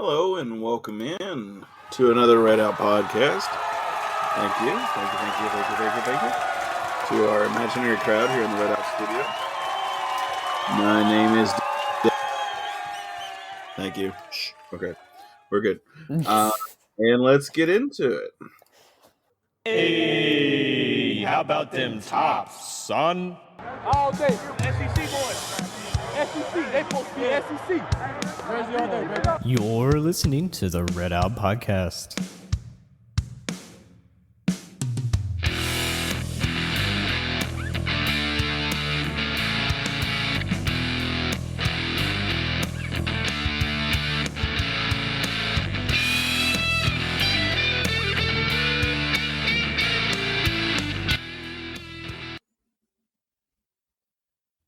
Hello and welcome in to another Red Out podcast. Thank you. To our imaginary crowd here in the Red Out studio. My name is Thank you. Shh. Okay. We're good. And let's get into it. Hey, how about them tops, son? All day, SEC boys. SEC, they supposed to be SEC. Jersey all day, baby. You're listening to the Red Out Podcast.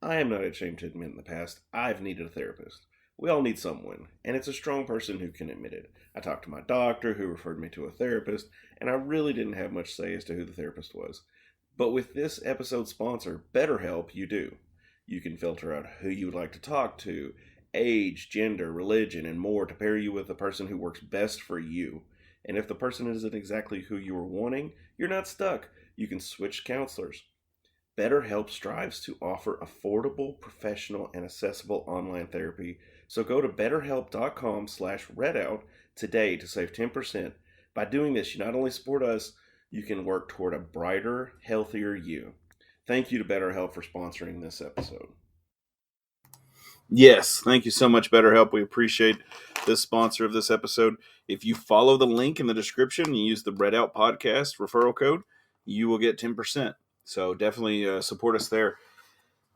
I am not ashamed to admit in the past, I've needed a therapist. We all need someone, and it's a strong person who can admit it. I talked to my doctor, who referred me to a therapist, and I really didn't have much say as to who the therapist was. But with this episode's sponsor, Betterhelp, you do. You can filter out who you would like to talk to, age, gender, religion, and more to pair you with the person who works best for you. And if the person isn't exactly who you were wanting, you're not stuck. You can switch counselors. BetterHelp strives to offer affordable, professional, and accessible online therapy. So go to betterhelp.com/redout today to save 10%. By doing this, you not only support us, you can work toward a brighter, healthier you. Thank you to BetterHelp for sponsoring this episode. Yes, thank you so much, BetterHelp. We appreciate this sponsor of this episode. If you follow the link in the description and use the Red Out Podcast referral code, you will get 10%. So definitely support us there.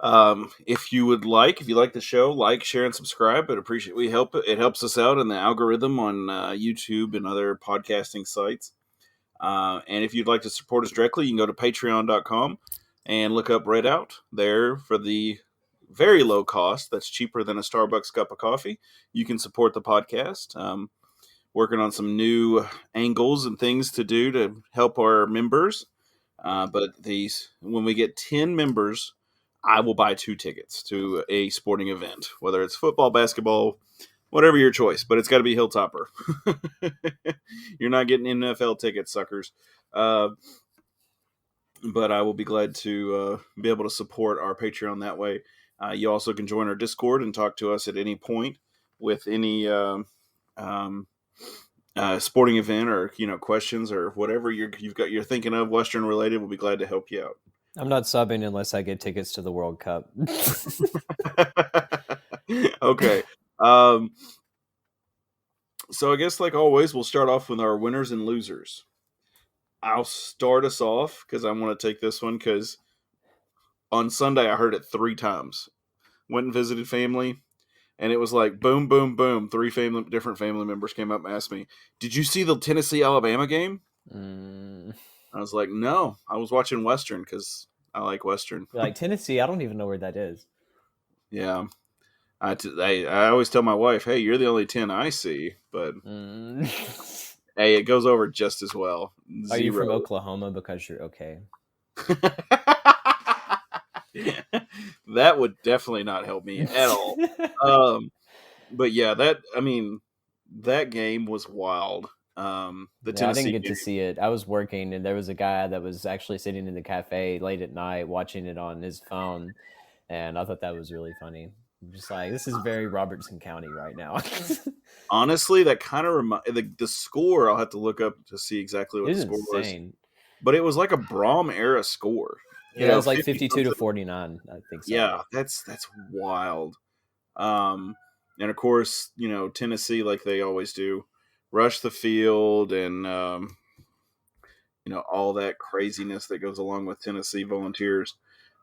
If you like the show, like, share, and subscribe. But it helps us out in the algorithm on YouTube and other podcasting sites. And if you'd like to support us directly, you can go to patreon.com and look up Red Out there for the very low cost. That's cheaper than a Starbucks cup of coffee. You can support the podcast. Working on some new angles and things to do to help our members. But when we get 10 members, I will buy 2 tickets to a sporting event, whether it's football, basketball, whatever your choice. But it's got to be Hilltopper. You're not getting NFL tickets, suckers. But I will be glad to be able to support our Patreon that way. You also can join our Discord and talk to us at any point with any sporting event or questions or whatever you're thinking of Western related. We'll be glad to help you out. I'm not subbing unless I get tickets to the World Cup. Okay. So I guess like always, we'll start off with our winners and losers. I'll start us off because I want to take this one because on Sunday I heard it 3 times. Went and visited family. And it was like, boom, boom, boom. 3 different family members came up and asked me, did you see the Tennessee-Alabama game? I was like, no. I was watching Western because I like Western. You're like, Tennessee? I don't even know where that is. Yeah. I always tell my wife, hey, you're the only 10 I see. But, hey, it goes over just as well. Are you from Oklahoma because you're okay? That would definitely not help me at all. But yeah, that game was wild. Tennessee I didn't get to see it. I was working, and there was a guy that was actually sitting in the cafe late at night watching it on his phone, and I thought that was really funny. I'm just like, this is very Robertson County right now. Honestly, that kind of the score. I'll have to look up to see exactly what the score was. But it was like a Brom era score. Yeah, it was like 52-49, I think so. Yeah, that's wild. And of course, Tennessee, like they always do, rush the field and all that craziness that goes along with Tennessee Volunteers.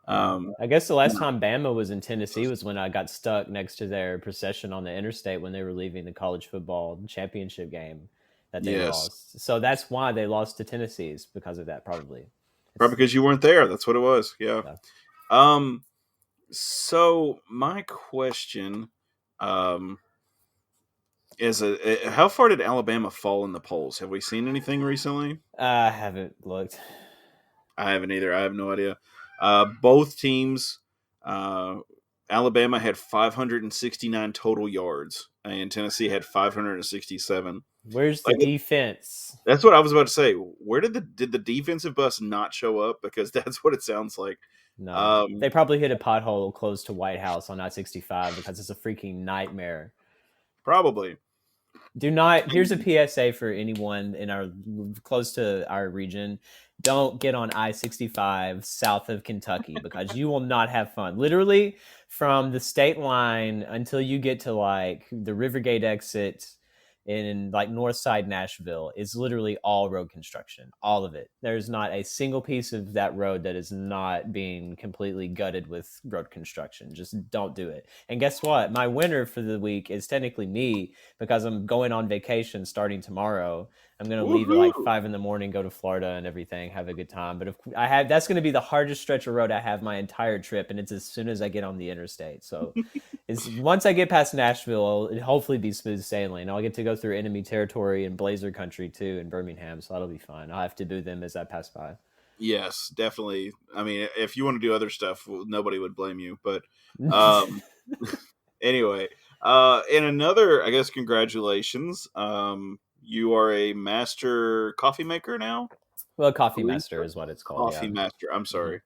I guess the last time Bama was in Tennessee was when I got stuck next to their procession on the interstate when they were leaving the college football championship game that they lost. So that's why they lost to Tennessee's because of that, probably. Probably because you weren't there. That's what it was. Yeah. So my question is, how far did Alabama fall in the polls? Have we seen anything recently? I haven't looked. I haven't either. I have no idea. Both teams Alabama had 569 total yards, and Tennessee had 567. Where's the Like defense? that's what I was about to say. Where did the defensive bus not show up? Because that's what it sounds like. No, they probably hit a pothole close to White House on I-65 because it's a freaking nightmare. Probably. Do not. Here's a PSA for anyone in our close to our region. Don't get on I-65 south of Kentucky because you will not have fun. Literally from the state line until you get to like the Rivergate exit in like north side Nashville is literally all road construction, all of it. There's not a single piece of that road that is not being completely gutted with road construction. Just don't do it. And guess what? My winner for the week is technically me because I'm going on vacation starting tomorrow. I'm going to leave at like 5 a.m, go to Florida and everything, have a good time. But if I have, that's going to be the hardest stretch of road I have my entire trip. And it's as soon as I get on the interstate. So once I get past Nashville, it'll hopefully be smooth sailing. I'll get to go through enemy territory and Blazer country too in Birmingham. So that'll be fun. I'll have to do them as I pass by. Yes, definitely. I mean, if you want to do other stuff, well, nobody would blame you. But anyway, and another, I guess, congratulations. You are a master coffee maker now. Well, coffee master is what it's called. Coffee Yeah. master. I'm sorry.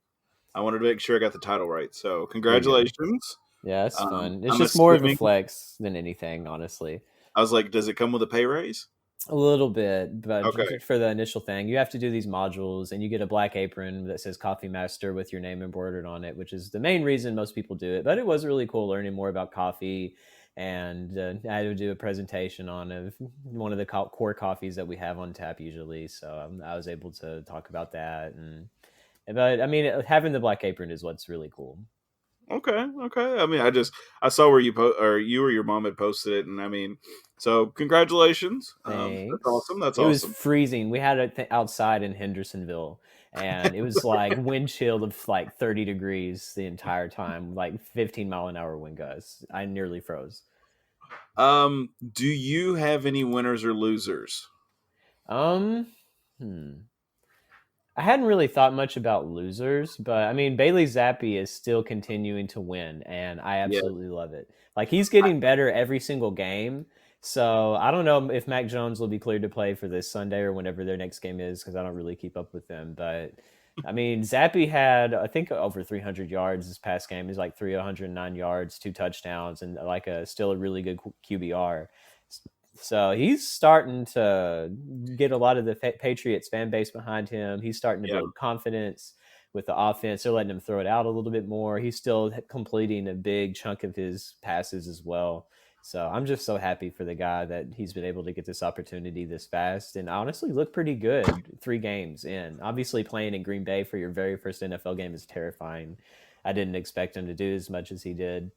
I wanted to make sure I got the title right. So congratulations. Yeah, it's fun. It's I'm just more of a assuming- flex than anything, honestly. I was like, does it come with a pay raise? A little bit, but Okay. for the initial thing, you have to do these modules and you get a black apron that says Coffee Master with your name embroidered on it, which is the main reason most people do it. But it was really cool learning more about coffee. And I had to do a presentation on one of the core coffees that we have on tap usually. So I was able to talk about that. But I mean, having the black apron is what's really cool. Okay. I mean, I saw where you or your mom had posted it, and I mean, so congratulations. That's awesome. It was freezing. We had it outside in Hendersonville, and it was like wind chill of like 30 degrees the entire time, like 15-mile-an-hour wind gusts. I nearly froze. Do you have any winners or losers? I hadn't really thought much about losers, but I mean, Bailey Zappi is still continuing to win, and I absolutely love it. Like, he's getting better every single game. So I don't know if Mac Jones will be cleared to play for this Sunday or whenever their next game is, because I don't really keep up with them. But I mean, Zappi had, I think, over 300 yards this past game. He's like 309 yards, 2 touchdowns, and like still a really good QBR. So he's starting to get a lot of the Patriots fan base behind him. He's starting to build confidence with the offense. They're letting him throw it out a little bit more. He's still completing a big chunk of his passes as well. So I'm just so happy for the guy that he's been able to get this opportunity this fast and honestly look pretty good 3 games in. Obviously, playing in Green Bay for your very first NFL game is terrifying. I didn't expect him to do as much as he did.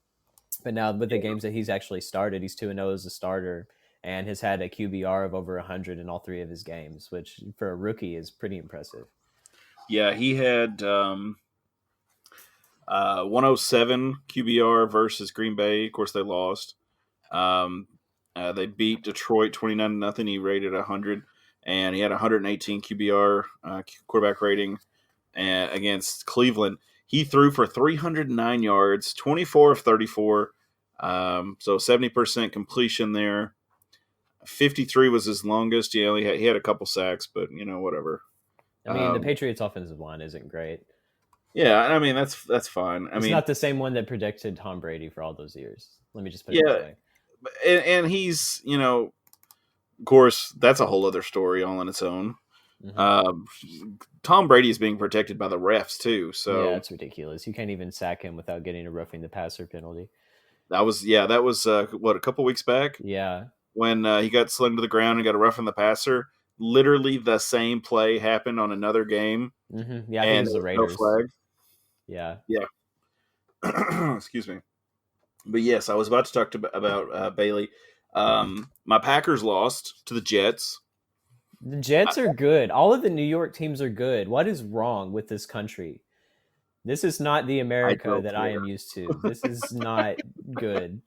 But now with the games that he's actually started, he's 2-0 as a starter and has had a QBR of over 100 in all 3 of his games, which for a rookie is pretty impressive. Yeah, he had 107 QBR versus Green Bay. Of course, they lost. They beat Detroit 29-0. He rated 100, and he had 118 QBR quarterback rating against Cleveland. He threw for 309 yards, 24 of 34, so 70% completion there. 53 was his longest. Yeah, he had a couple sacks, but whatever. I mean, the Patriots' offensive line isn't great. Yeah, I mean that's fine. It's not the same one that predicted Tom Brady for all those years. Let me just put it that way. And he's, of course, that's a whole other story all on its own. Mm-hmm. Tom Brady is being protected by the refs too. So yeah, it's ridiculous. You can't even sack him without getting a roughing the passer penalty. That was what, a couple weeks back. Yeah, when he got slammed to the ground and got a roughing the passer. Literally the same play happened on another game. Mm-hmm. Yeah, I think it was the Raiders. No flag. Yeah. Excuse me. But yes, I was about to talk about Bailey. My Packers lost to the Jets. The Jets are good. All of the New York teams are good. What is wrong with this country? This is not the America that I am used to. This is not good.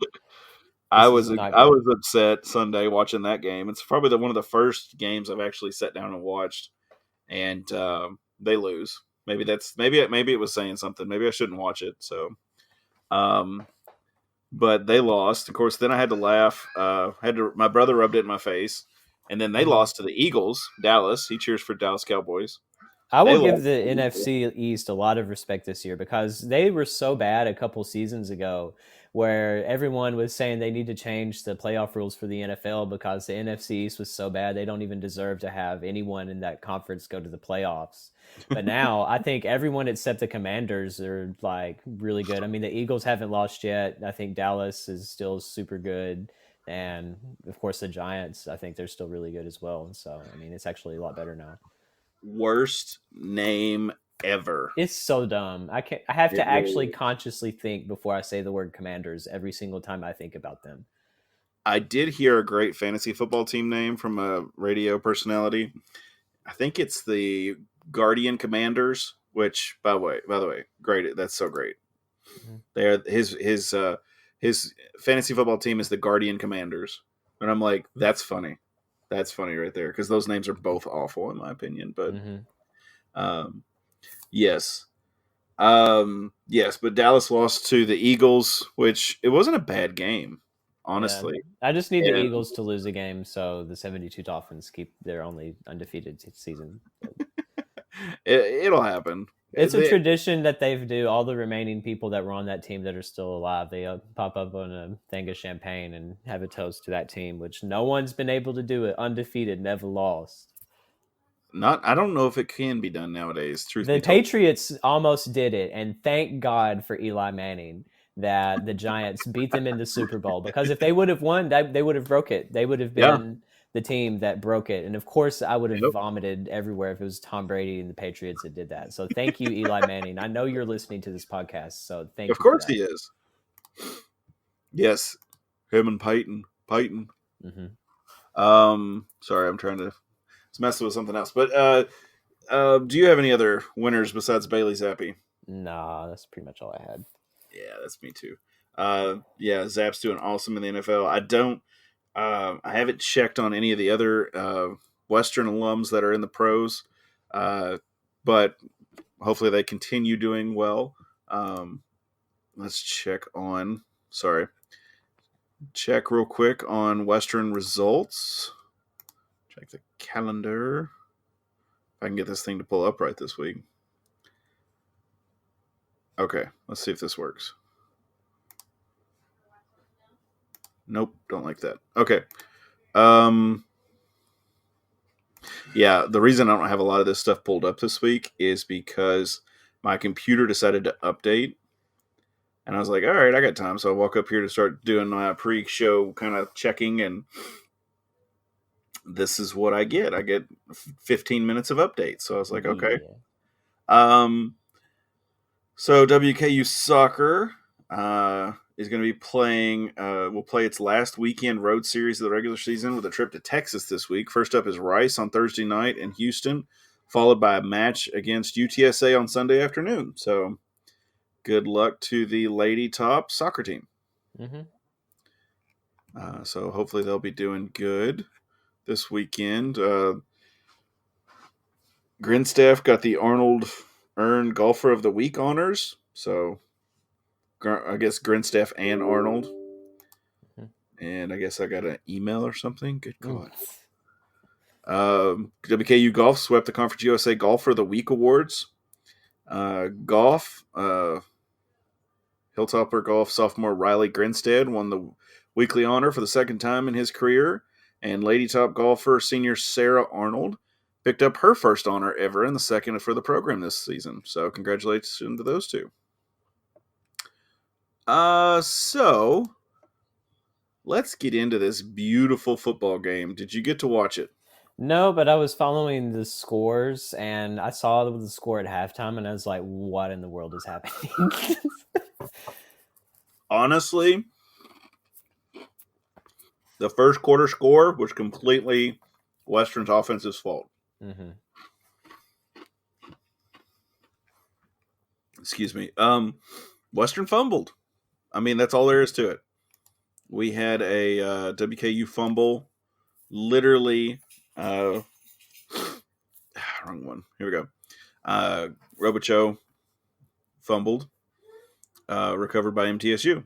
I was upset Sunday watching that game. It's probably one of the first games I've actually sat down and watched, and they lose. Maybe it was saying something. Maybe I shouldn't watch it. So, But they lost. Of course, then I had to laugh. My brother rubbed it in my face, and then they lost to the Eagles, Dallas. He cheers for Dallas Cowboys. I They will give lost. the NFC East a lot of respect this year because they were so bad a couple seasons ago where everyone was saying they need to change the playoff rules for the NFL because the NFC East was so bad they don't even deserve to have anyone in that conference go to the playoffs. But now I think everyone except the Commanders are like really good. I mean, the Eagles haven't lost yet. I think Dallas is still super good. And of course, the Giants, I think they're still really good as well. And so, I mean, it's actually a lot better now. Worst name ever. It's so dumb. I have to It really actually is. consciously think before I say the word Commanders every single time I think about them. I did hear a great fantasy football team name from a radio personality. I think it's the Guardian Commanders, which by the way, great. That's so great. Mm-hmm. They're his fantasy football team is the Guardian Commanders. And I'm like, that's funny. That's funny right there because those names are both awful in my opinion. But yes, yes. But Dallas lost to the Eagles, which it wasn't a bad game, honestly. Yeah. I just need the And Eagles to lose a game so the 72 Dolphins keep their only undefeated season. it'll happen. It's a tradition that they do. All the remaining people that were on that team that are still alive, they pop up on a thing of champagne and have a toast to that team, which no one's been able to do it. Undefeated, never lost. I don't know if it can be done nowadays. Truth The be told, Patriots almost did it, and thank God for Eli Manning that the Giants beat them in the Super Bowl. Because if they would have won, they would have broke it. They would have yeah. been the team that broke it. And of course, I would have Yep. vomited everywhere if it was Tom Brady and the Patriots that did that. So thank you, Eli Manning. I know you're listening to this podcast, so thank Of you for course that. he is. Yes, him and Peyton. Sorry, I'm trying to mess with something else. But do you have any other winners besides Bailey Zappi? Nah, that's pretty much all I had. Yeah, that's me too. Yeah, Zapp's doing awesome in the NFL. I haven't checked on any of the other Western alums that are in the pros, but hopefully they continue doing well. Let's check real quick on Western results. Check the calendar. If I can get this thing to pull up right this week. Okay, let's see if this works. Nope, don't like that. Okay. Yeah, the reason I don't have a lot of this stuff pulled up this week is because my computer decided to update. And I was like, all right, I got time. So I walk up here to start doing my pre-show kind of checking, and this is what I get. I get 15 minutes of updates. So I was like, okay. Yeah. So WKU soccer is going to be playing. Will play its last weekend road series of the regular season with a trip to Texas this week. First up is Rice on Thursday night in Houston, followed by a match against UTSA on Sunday afternoon. So good luck to the Lady Top soccer team. So hopefully they'll be doing good this weekend. Grinstaff got the Arnold Earned Golfer of the Week honors. So I guess Grinstaff and Arnold. And I guess I got an email or something. Good God. WKU Golf swept the Conference USA Golfer of the Week awards. Golf, Hilltopper Golf sophomore Riley Grinstead won the weekly honor for the second time in his career. And Lady Top golfer senior Sarah Arnold picked up her first honor ever and the second for the program this season. So congratulations to those two. So let's get into this beautiful football game. Did you get to watch it? No, but I was following the scores, and I saw the score at halftime, and I was like, what in the world is happening? Honestly, the first quarter score was completely Western's offense's fault. Excuse me. Western fumbled. I mean, that's all there is to it. We had a WKU fumble. Literally, wrong one. Here we go. Robichaux fumbled. recovered by MTSU.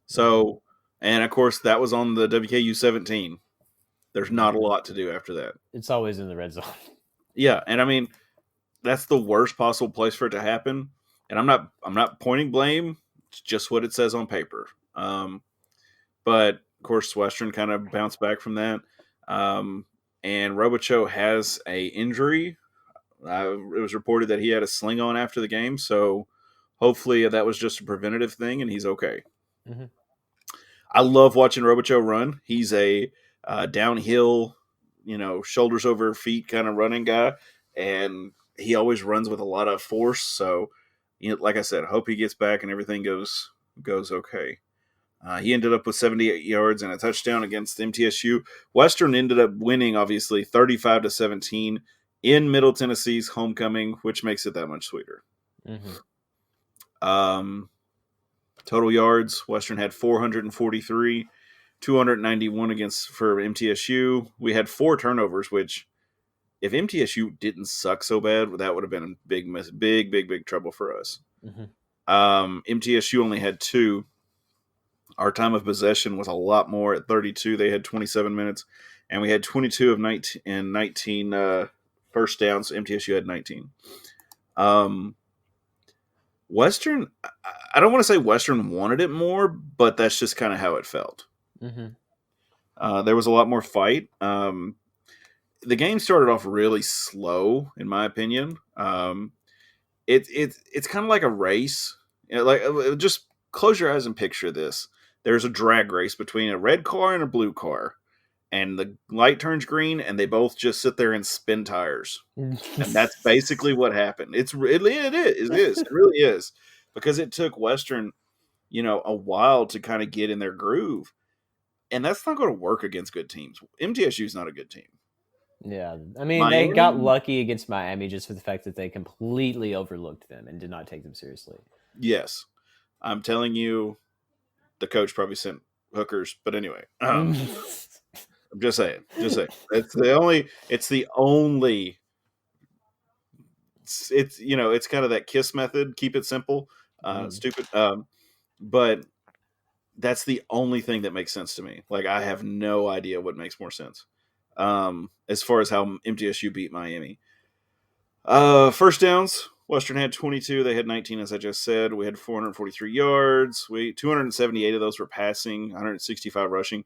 So, and of course, that was on the WKU 17. There's not a lot to do after that. It's always in the red zone. Yeah, and I mean, that's the worst possible place for it to happen. And I'm not pointing blame. It's just what it says on paper. But of course, Western kind of bounced back from that. And Robichaux has a injury. It was reported that he had a sling on after the game, so hopefully that was just a preventative thing, and he's okay. Mm-hmm. I love watching Robichaux run. He's a downhill, shoulders over feet kind of running guy, and he always runs with a lot of force. So, like I said, hope he gets back and everything goes okay. He ended up with 78 yards and a touchdown against MTSU. Western ended up winning, obviously, 35-17 in Middle Tennessee's homecoming, which makes it that much sweeter. Mm-hmm. Total yards, Western had 443, 291 for MTSU. We had 4 turnovers, which if MTSU didn't suck so bad, that would have been a big trouble for us. Mm-hmm. MTSU only had 2. Our time of possession was a lot more at 32. They had 27 minutes, and we had 22 of 19 first downs. MTSU had 19. Western, I don't want to say Western wanted it more, but that's just kind of how it felt. Mm-hmm. There was a lot more fight. The game started off really slow, in my opinion. It's kind of like a race. Just close your eyes and picture this. There's a drag race between a red car and a blue car, and the light turns green, and they both just sit there and spin tires. And that's basically what happened. It is. It really is. Because it took Western, a while to kind of get in their groove. And that's not going to work against good teams. MTSU is not a good team. Yeah. I mean, Miami? they got lucky against Miami just for the fact that they completely overlooked them and did not take them seriously. Yes. I'm telling you, the coach probably sent hookers. But anyway, I'm just saying. It's the only. It's kind of that KISS method. Keep it simple. Stupid. But that's the only thing that makes sense to me. Like, I have no idea what makes more sense. As far as how MTSU beat Miami. First downs. Western had 22. They had 19, as I just said. We had 443 yards. 278 of those were passing, 165 rushing.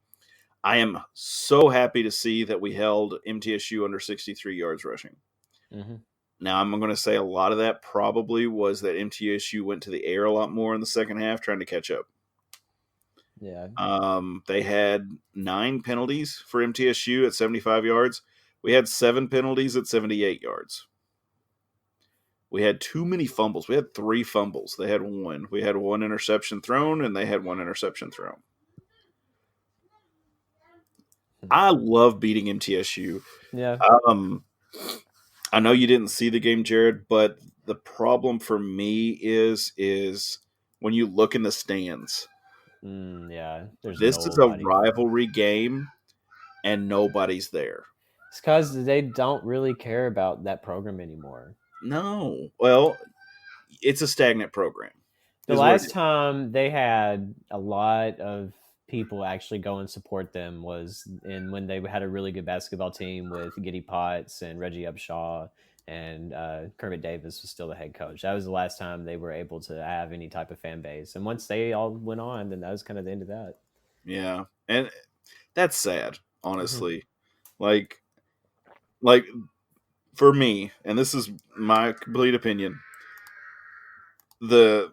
I am so happy to see that we held MTSU under 63 yards rushing. Mm-hmm. Now, I'm going to say a lot of that probably was that MTSU went to the air a lot more in the second half trying to catch up. Yeah. They had 9 penalties for MTSU at 75 yards. We had 7 penalties at 78 yards. We had too many fumbles. We had 3 fumbles. They had 1. We had 1 interception thrown, and they had 1 interception thrown. I love beating MTSU. Yeah. I know you didn't see the game, Jared, but the problem for me is when you look in the stands. Yeah. This is a rivalry game, and nobody's there. It's because they don't really care about that program anymore. No. Well, it's a stagnant program. The last time they had a lot of people actually go and support them was when they had a really good basketball team with Giddy Potts and Reggie Upshaw, and Kermit Davis was still the head coach. That was the last time they were able to have any type of fan base. And once they all went on, then that was kind of the end of that. Yeah. And that's sad, honestly. Mm-hmm. Like for me, and this is my complete opinion, I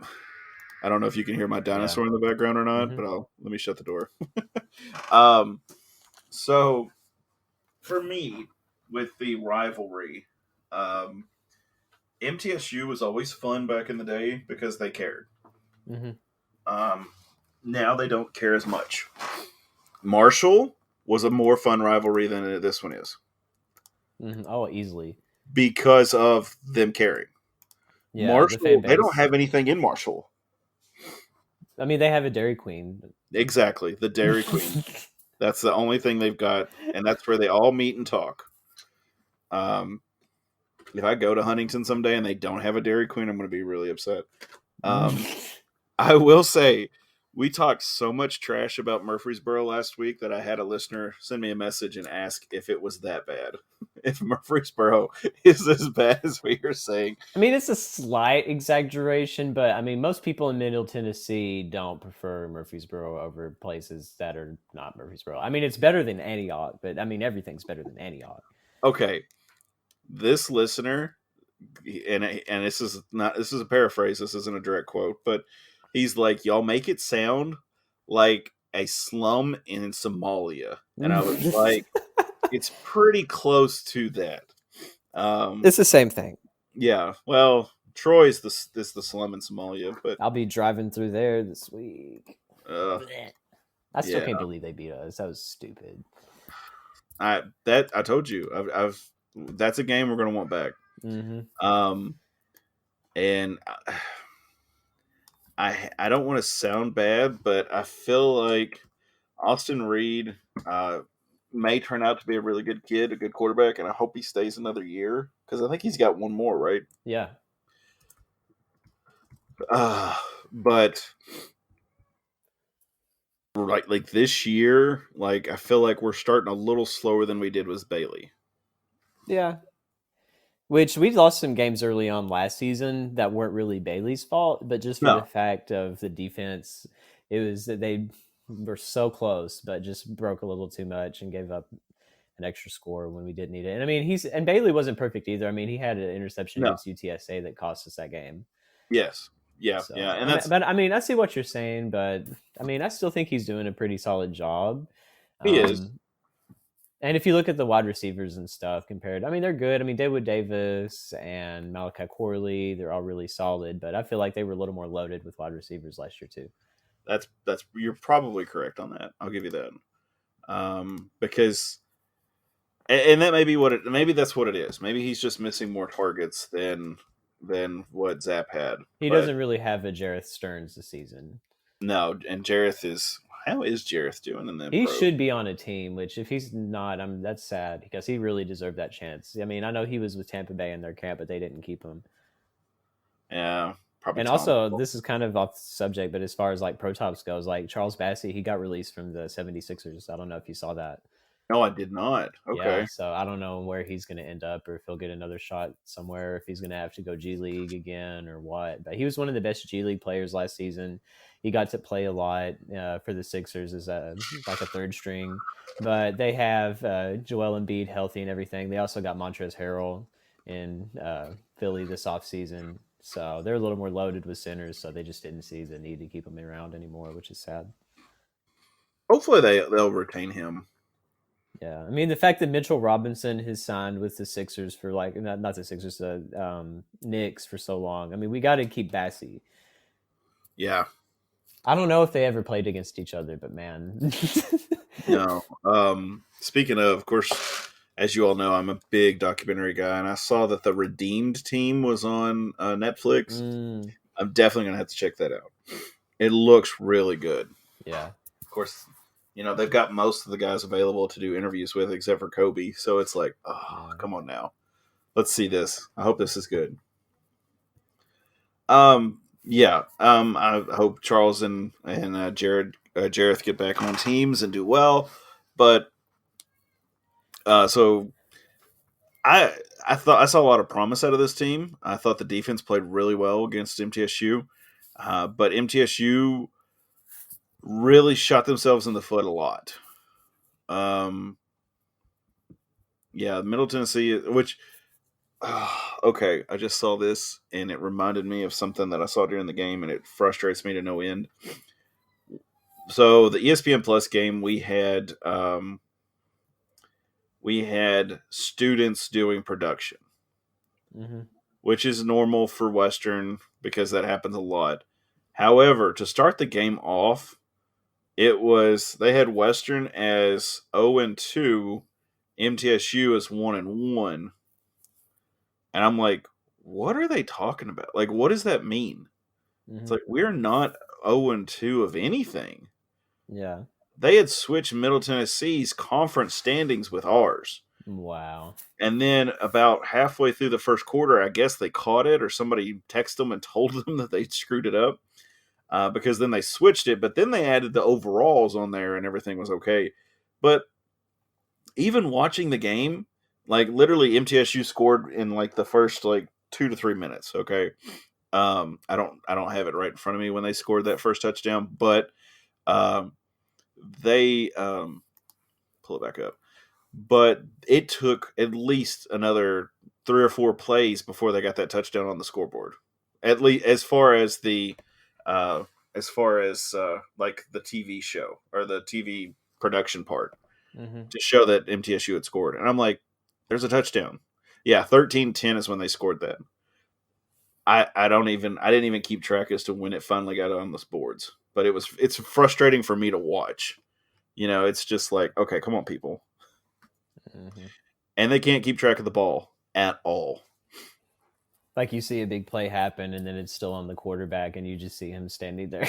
don't know if you can hear my dinosaur in the background or not, but let me shut the door. So for me, with the rivalry, MTSU was always fun back in the day because they cared. Mm-hmm. Now they don't care as much. Marshall was a more fun rivalry than this one is. Mm-hmm. Oh, easily. Because of them caring. Yeah, Marshall, they don't have anything in Marshall. I mean, they have a Dairy Queen. Exactly, the Dairy Queen. That's the only thing they've got, and that's where they all meet and talk. If I go to Huntington someday and they don't have a Dairy Queen, I'm going to be really upset. I will say, we talked so much trash about Murfreesboro last week that I had a listener send me a message and ask if it was that bad. If Murfreesboro is as bad as we are saying. I mean, it's a slight exaggeration, but I mean, most people in Middle Tennessee don't prefer Murfreesboro over places that are not Murfreesboro. I mean, it's better than Antioch, but I mean, everything's better than Antioch. Okay, this listener, and this is a paraphrase. This isn't a direct quote, but he's like, "Y'all make it sound like a slum in Somalia," and I was like, "It's pretty close to that." It's the same thing. Yeah, well, Troy's the slum in Somalia, but I'll be driving through there this week. I still yeah. can't believe they beat us. That was stupid. I told you, I've that's a game we're gonna want back. Mm-hmm. And I don't want to sound bad, but I feel like Austin Reed may turn out to be a really good kid, a good quarterback, and I hope he stays another year because I think he's got one more, right? Yeah. But like this year, like I feel like we're starting a little slower than we did with Bailey. Yeah. Which we lost some games early on last season that weren't really Bailey's fault, but just for the fact of the defense, it was that they were so close, but just broke a little too much and gave up an extra score when we didn't need it. And I mean, Bailey wasn't perfect either. I mean, he had an interception against UTSA that cost us that game. Yes. Yeah. So, yeah. And but I mean, I see what you're saying, but I mean, I still think he's doing a pretty solid job. He is. And if you look at the wide receivers and stuff compared, I mean, they're good. I mean, David Davis and Malachi Corley, they're all really solid, but I feel like they were a little more loaded with wide receivers last year too. That's you're probably correct on that. I'll give you that. Because and that may be maybe that's what it is. Maybe he's just missing more targets than what Zapp had. He doesn't really have a Jareth Stearns this season. No, and how is Jareth doing in that? He should be on a team, which if he's not, that's sad because he really deserved that chance. I mean, I know he was with Tampa Bay in their camp, but they didn't keep him. Yeah, probably. And also, this is kind of off subject, but as far as like pro tops goes, like Charles Bassey, he got released from the 76ers. I don't know if you saw that. No, I did not. Okay. Yeah, so I don't know where he's going to end up or if he'll get another shot somewhere, if he's going to have to go G League again or what. But he was one of the best G League players last season. He got to play a lot for the Sixers as like a third string. But they have Joel Embiid healthy and everything. They also got Montrezl Harrell in Philly this offseason. So they're a little more loaded with centers, so they just didn't see the need to keep him around anymore, which is sad. Hopefully they'll retain him. Yeah, I mean the fact that Mitchell Robinson has signed with the Sixers for like not the Sixers, the Knicks for so long. I mean, we got to keep Bassey. Yeah, I don't know if they ever played against each other, but man, no. Speaking of course, as you all know, I'm a big documentary guy, and I saw that the Redeemed team was on Netflix. I'm definitely gonna have to check that out. It looks really good. Yeah, of course. You know, they've got most of the guys available to do interviews with, except for Kobe. So it's like, come on now. Let's see this. I hope this is good. I hope Charles and Jareth get back on teams and do well. But so I thought I saw a lot of promise out of this team. I thought the defense played really well against MTSU. But MTSU really shot themselves in the foot a lot. Middle Tennessee, which, okay, I just saw this and it reminded me of something that I saw during the game and it frustrates me to no end. So the ESPN Plus game, we had students doing production, which is normal for Western because that happens a lot. However, to start the game off, they had Western as 0-2, MTSU as 1-1. And I'm like, what are they talking about? Like, what does that mean? It's like, we're not 0-2 of anything. Yeah. They had switched Middle Tennessee's conference standings with ours. Wow. And then about halfway through the first quarter, I guess they caught it or somebody texted them and told them that they screwed it up. because then they switched it, but then they added the overalls on there and everything was okay. But even watching the game, like literally MTSU scored in like the first like 2 to 3 minutes. Okay. I don't have it right in front of me when they scored that first touchdown, but they pull it back up. But it took at least another 3 or 4 plays before they got that touchdown on the scoreboard. At least as far as like the TV show or the TV production part to show that MTSU had scored. And I'm like, there's a touchdown. Yeah, 13-10 is when they scored that. I didn't even keep track as to when it finally got on the boards. But it's frustrating for me to watch. It's just like, okay, come on, people. Mm-hmm. And they can't keep track of the ball at all. Like you see a big play happen, and then it's still on the quarterback, and you just see him standing there.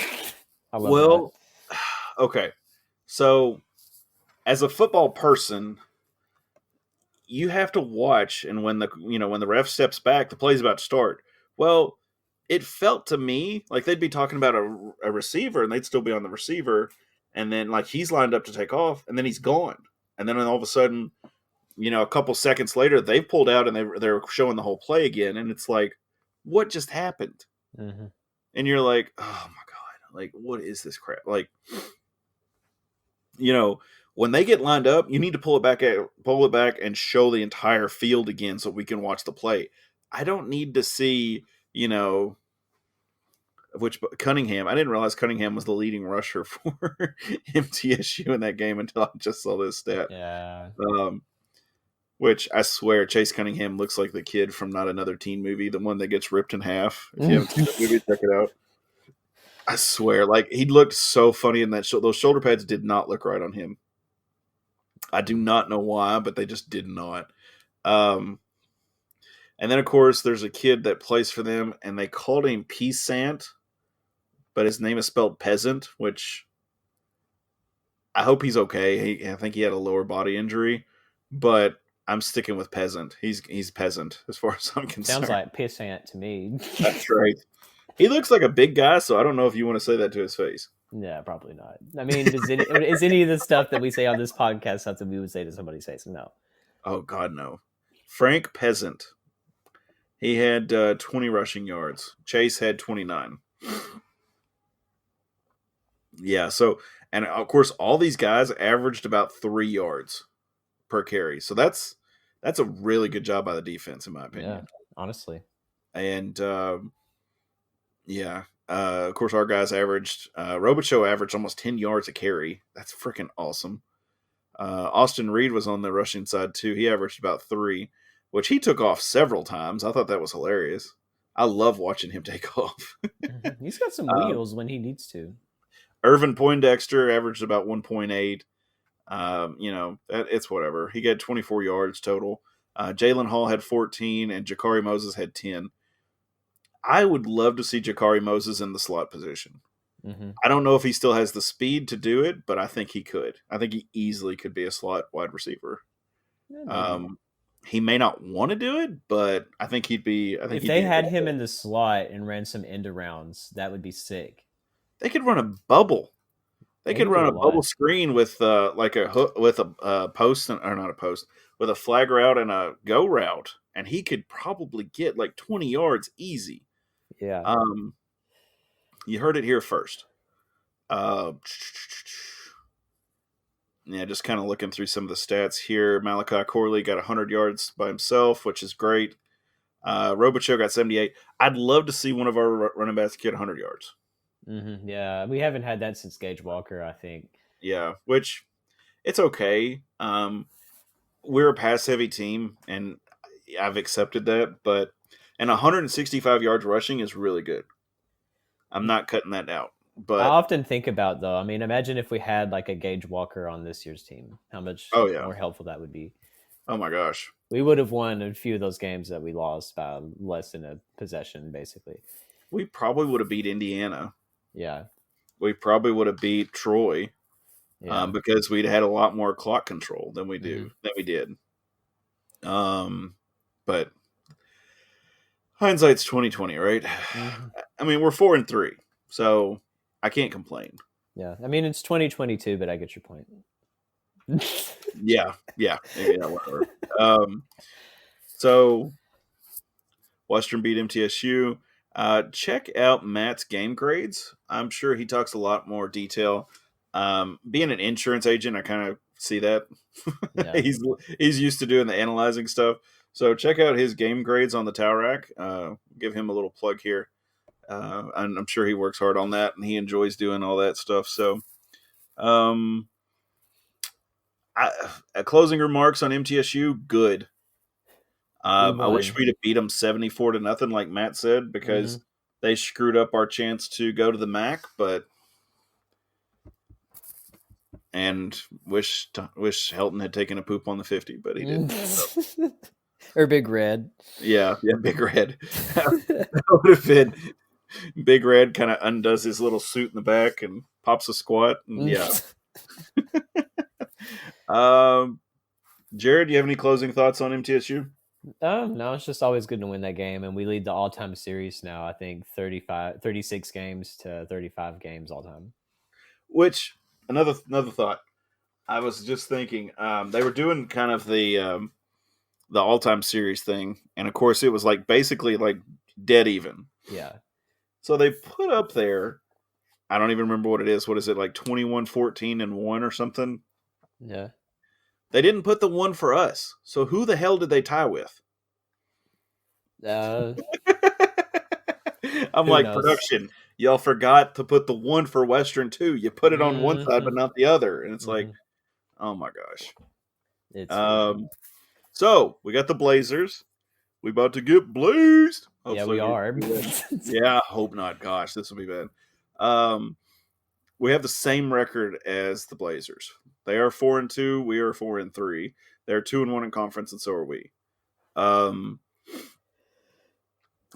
I love that. Okay. So, as a football person, you have to watch, and when the ref steps back, the play's about to start. Well, it felt to me like they'd be talking about a receiver, and they'd still be on the receiver, and then like he's lined up to take off, and then he's gone, and then all of a sudden, a couple seconds later, they've pulled out and they're showing the whole play again, and it's like, what just happened? Mm-hmm. And you're like, oh my god, like what is this crap? Like, when they get lined up, you need to pull it back and show the entire field again so we can watch the play. I don't need to see, which Cunningham. I didn't realize Cunningham was the leading rusher for MTSU in that game until I just saw this stat. Yeah. Which I swear, Chase Cunningham looks like the kid from Not Another Teen Movie, the one that gets ripped in half. If you haven't seen the movie, check it out. I swear, like he looked so funny in that. Those shoulder pads did not look right on him. I do not know why, but they just did not. And then, of course, there's a kid that plays for them, and they called him Peasant, but his name is spelled Peasant, which I hope he's okay. I think he had a lower body injury, but I'm sticking with Peasant. He's Peasant as far as I'm concerned. Sounds like Pissant to me. That's right. He looks like a big guy, so I don't know if you want to say that to his face. Yeah, probably not. I mean, is any of the stuff that we say on this podcast something we would say to somebody's face? No. Oh, God, no. Frank Peasant. He had 20 rushing yards. Chase had 29. Yeah, so, and of course, all these guys averaged about 3 yards per carry. So that's a really good job by the defense, in my opinion. Yeah, honestly. And, of course, our guys averaged, Robichaux averaged almost 10 yards a carry. That's freaking awesome. Austin Reed was on the rushing side, too. He averaged about 3, which he took off several times. I thought that was hilarious. I love watching him take off. He's got some wheels when he needs to. Irvin Poindexter averaged about 1.8. It's whatever. He got 24 yards total. Jalen Hall had 14, and Jakari Moses had 10. I would love to see Jakari Moses in the slot position. Mm-hmm. I don't know if he still has the speed to do it, but I think he could. I think he easily could be a slot wide receiver. Yeah, he may not want to do it, but I think he'd be. I think if they had him in the slot and ran some end arounds, that would be sick. They could run a bubble. They could run a bubble screen with like a hook with a post or not a post with a flag route and a go route, and he could probably get like 20 yards easy. Yeah. You heard it here first. Just kind of looking through some of the stats here. Malachi Corley got 100 yards by himself, which is great. Robichaux got 78. I'd love to see one of our running backs get 100 yards. Mm-hmm. Yeah, we haven't had that since Gage Walker, I think. Yeah, which it's okay. We're a pass-heavy team, and I've accepted that. But 165 yards rushing is really good. I'm not cutting that out. But I often think about, though, I mean, imagine if we had like a Gage Walker on this year's team, how much more helpful that would be. Oh, my gosh. We would have won a few of those games that we lost by less than a possession, basically. We probably would have beat Indiana. Yeah. We probably would have beat Troy because we'd had a lot more clock control than we did. But hindsight's 2020, right? Mm-hmm. I mean, we're 4-3. So I can't complain. Yeah, I mean it's 2022, but I get your point. Yeah, whatever. So Western beat MTSU. Check out Matt's game grades. I'm sure he talks a lot more detail. Being an insurance agent, I kind of see that. Yeah. he's used to doing the analyzing stuff. So check out his game grades on the Tower Rack. Give him a little plug here. And I'm sure he works hard on that, and he enjoys doing all that stuff. So, closing remarks on MTSU, good. I wish we'd have beat them 74-0, like Matt said, because they screwed up our chance to go to the MAC. And wish Helton had taken a poop on the 50, but he didn't. So. Or Big Red. Yeah, Big Red. That would have been Big Red. Kind of undoes his little suit in the back and pops a squat. And yeah. Jared, do you have any closing thoughts on MTSU? No, it's just always good to win that game, and we lead the all-time series now. I think 36 games to 35 games all time. Which another thought. I was just thinking they were doing kind of the all-time series thing, and of course it was like basically like dead even. Yeah. So they put up there. I don't even remember what it is. What is it, like 21-14-1 or something? Yeah. They didn't put the 1 for us. So who the hell did they tie with? I'm like, production, y'all forgot to put the 1 for Western too. You put it on one side, but not the other. And it's like, oh my gosh. So we got the Blazers. We about to get blazed. Hopefully yeah, we are. Yeah, hope not. Gosh, this will be bad. We have the same record as the Blazers. They are 4-2. We are 4-3. They're 2-1 in conference, and so are we. Okay,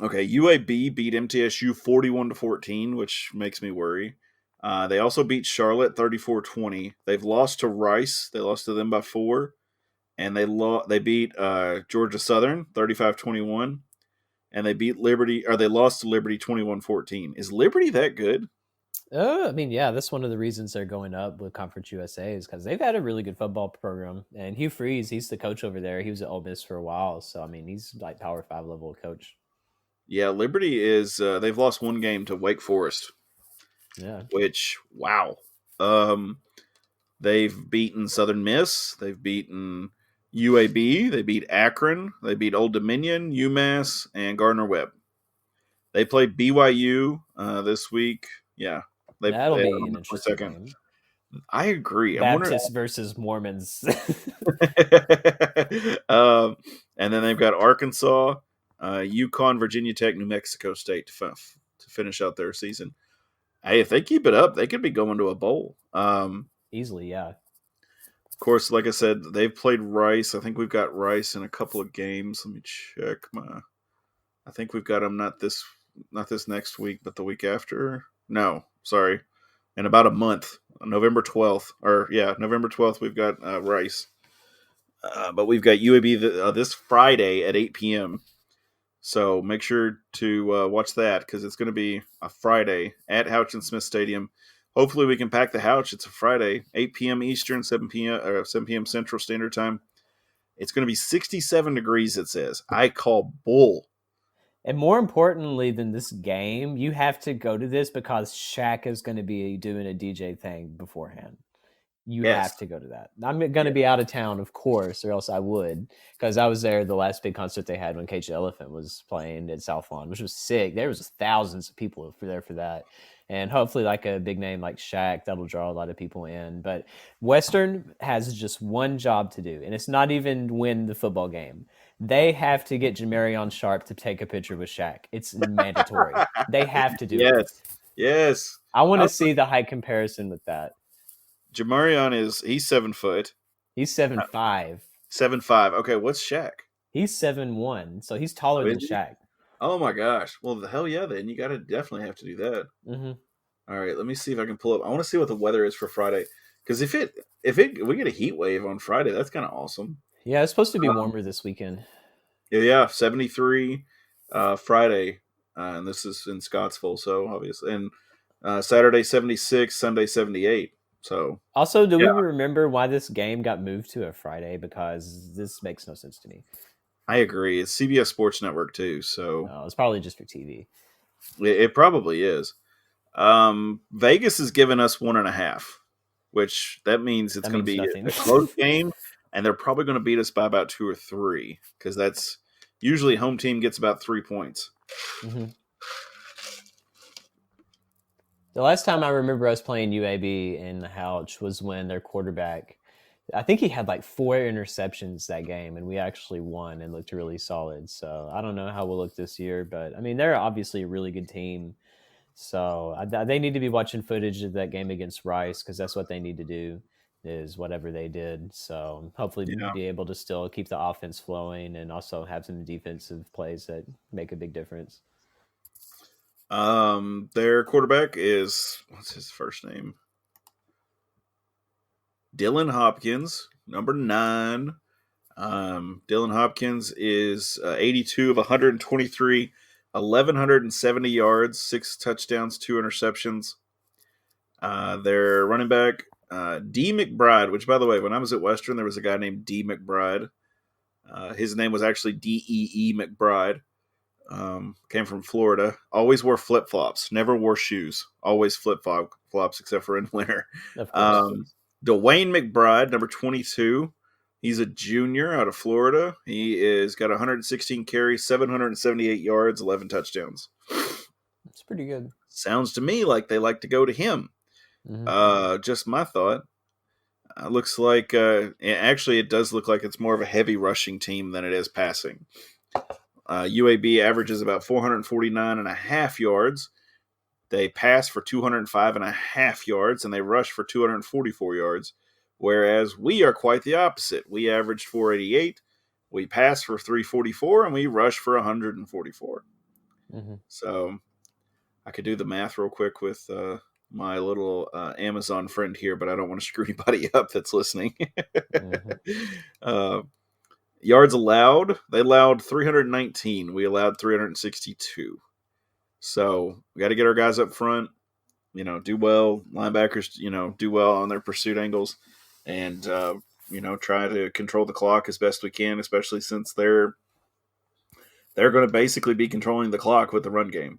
UAB beat MTSU 41-14, which makes me worry. They also beat Charlotte 34-20. They've lost to Rice. They lost to them by 4. And they beat Georgia Southern 35-21. And they beat Liberty, or they lost to Liberty 21-14. Is Liberty that good? I mean, yeah, that's one of the reasons they're going up with Conference USA is because they've had a really good football program. And Hugh Freeze, he's the coach over there. He was at Ole Miss for a while. So, I mean, he's like Power 5 level coach. Yeah, Liberty is, they've lost one game to Wake Forest. Yeah. Which, wow. They've beaten Southern Miss. They've beaten UAB. They beat Akron. They beat Old Dominion, UMass, and Gardner-Webb. They played BYU this week. Yeah. That'll be an interesting game. I agree. Baptists versus Mormons. And then they've got Arkansas, UConn, Virginia Tech, New Mexico State to finish out their season. Hey, if they keep it up, they could be going to a bowl. Easily, yeah. Of course, like I said, they've played Rice. I think we've got Rice in a couple of games. Let me check I think we've got them not this next week, but the week after. No, sorry. In about a month, November 12th. November 12th, we've got Rice. But we've got UAB this Friday at 8 p.m. So make sure to watch that because it's going to be a Friday at Houch and Smith Stadium. Hopefully we can pack the Houch. It's a Friday, 8 p.m. Eastern, 7 p.m. Central Standard Time. It's going to be 67 degrees, it says. I call bull. And more importantly than this game, you have to go to this because Shaq is going to be doing a DJ thing beforehand. You have to go to that. I'm going to be out of town, of course, or else I would, because I was there the last big concert they had when Cage the Elephant was playing at South Lawn, which was sick. There was thousands of people there for that. And hopefully like a big name like Shaq, that'll draw a lot of people in. But Western has just one job to do, and it's not even win the football game. They have to get Jamarion Sharp to take a picture with Shaq. It's mandatory. They have to do it. Yes. I want to see the height comparison with that. Jamarion he's 7 foot. He's 7'5". 7'5". Okay, what's Shaq? He's 7'1", so he's taller than Shaq. Oh my gosh! Well, the hell yeah! Then you got to definitely have to do that. Mm-hmm. All right, let me see if I can pull up. I want to see what the weather is for Friday because if we get a heat wave on Friday, that's kind of awesome. Yeah, it's supposed to be warmer this weekend. Yeah, 73 Friday, and this is in Scottsville, so obviously, and Saturday 76, Sunday 78. So also, do we remember why this game got moved to a Friday? Because this makes no sense to me. I agree. It's CBS Sports Network too, so it's probably just for TV. It probably is. Vegas has given us 1.5, which that means it's going to be nothing. A close game, and they're probably going to beat us by about 2 or 3 because that's usually home team gets about 3 points. Mm-hmm. The last time I remember us playing UAB in the Houch was when their quarterback, I think he had like 4 interceptions that game, and we actually won and looked really solid. So I don't know how we'll look this year, but I mean, they're obviously a really good team. So they need to be watching footage of that game against Rice because that's what they need to do is whatever they did. So hopefully be able to still keep the offense flowing and also have some defensive plays that make a big difference. Their quarterback is, what's his first name? Dylan Hopkins, number 9. Dylan Hopkins is 82 of 123, 1,170 yards, 6 touchdowns, 2 interceptions. Their running back, D. McBride, which, by the way, when I was at Western, there was a guy named D. McBride. His name was actually D.E.E. McBride. Came from Florida. Always wore flip-flops. Never wore shoes. Always flip-flops except for in winter. Of course. Dwayne McBride, number 22. He's a junior out of Florida. He is got 116 carries, 778 yards, 11 touchdowns. That's pretty good. Sounds to me like they like to go to him. Mm-hmm. Just my thought. Looks like actually it does look like it's more of a heavy rushing team than it is passing. UAB averages about 449.5 yards. They pass for 205.5 yards, and they rush for 244 yards, whereas we are quite the opposite. We averaged 488, we pass for 344, and we rush for 144. Mm-hmm. So I could do the math real quick with my little Amazon friend here, but I don't want to screw anybody up that's listening. Mm-hmm. Yards allowed, they allowed 319. We allowed 362. So we got to get our guys up front, do well. Linebackers, do well on their pursuit angles and, try to control the clock as best we can, especially since they're going to basically be controlling the clock with the run game.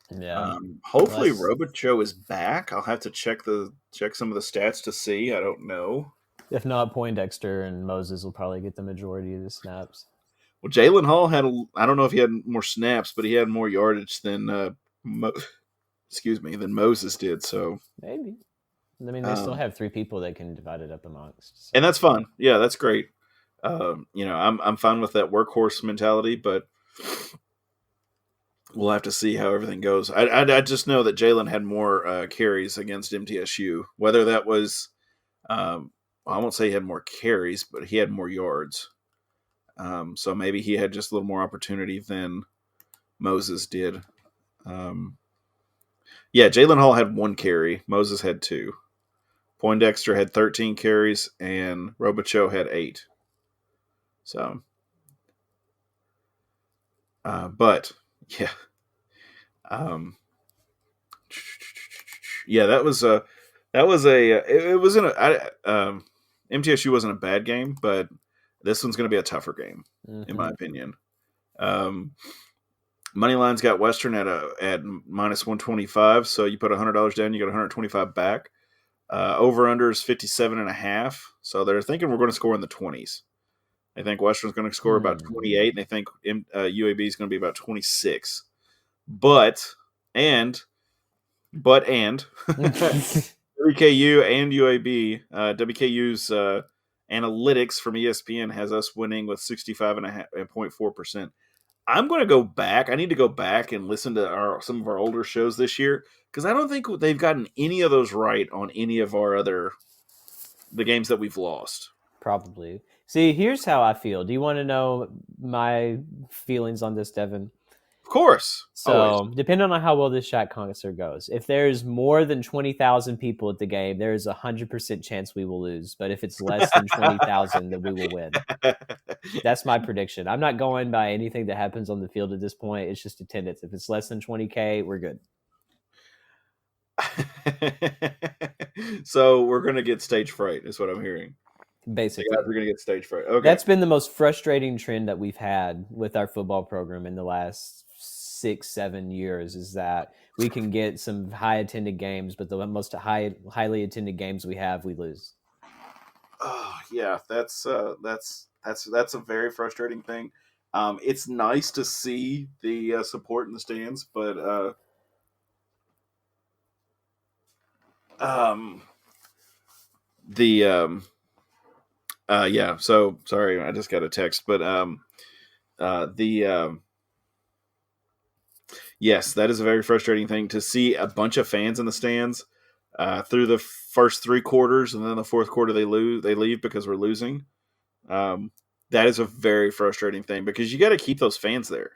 Yeah. Hopefully Robichaux is back. I'll have to check some of the stats to see. I don't know. If not, Poindexter and Moses will probably get the majority of the snaps. Well, Jalen Hall I don't know if he had more snaps, but he had more yardage than Moses did. So maybe. I mean, they still have 3 people they can divide it up amongst. So. And that's fun. Yeah, that's great. I'm fine with that workhorse mentality, but we'll have to see how everything goes. I just know that Jalen had more carries against MTSU. Whether that was, I won't say he had more carries, but he had more yards. So maybe he had just a little more opportunity than Moses did. Jalen Hall had 1 carry. Moses had 2. Poindexter had 13 carries, and Robichaux had 8. So, that MTSU wasn't a bad game, but this one's going to be a tougher game, in my opinion. Moneyline's got Western at minus 125, so you put $100 down, you get 125 back. Over-under is 57.5, so they're thinking we're going to score in the 20s. They think Western's going to score about 28, and they think UAB is going to be about 26. WKU and UAB, WKU's analytics from ESPN has us winning with 65.4%. I'm going to go back. I need to go back and listen to some of our older shows this year because I don't think they've gotten any of those right on any of the games that we've lost. Probably. See, here's how I feel. Do you want to know my feelings on this, Devin? Of course. So, always. Depending on how well this shot concert goes, if there's more than 20,000 people at the game, there is 100% chance we will lose. But if it's less than 20,000, then we will win. That's my prediction. I'm not going by anything that happens on the field at this point. It's just attendance. If it's less than 20K, we're good. So we're going to get stage fright, is what I'm hearing. Basically, we're going to get stage fright. Okay. That's been the most frustrating trend that we've had with our football program in the last 6-7 years, is that we can get some high attended games, but the most highly attended games we have, we lose. Oh, yeah, that's a very frustrating thing. It's nice to see the support in the stands, but yeah. So sorry, I just got a text, but yes, that is a very frustrating thing to see a bunch of fans in the stands through the first 3 quarters, and then the fourth quarter they leave because we're losing. That is a very frustrating thing because you got to keep those fans there,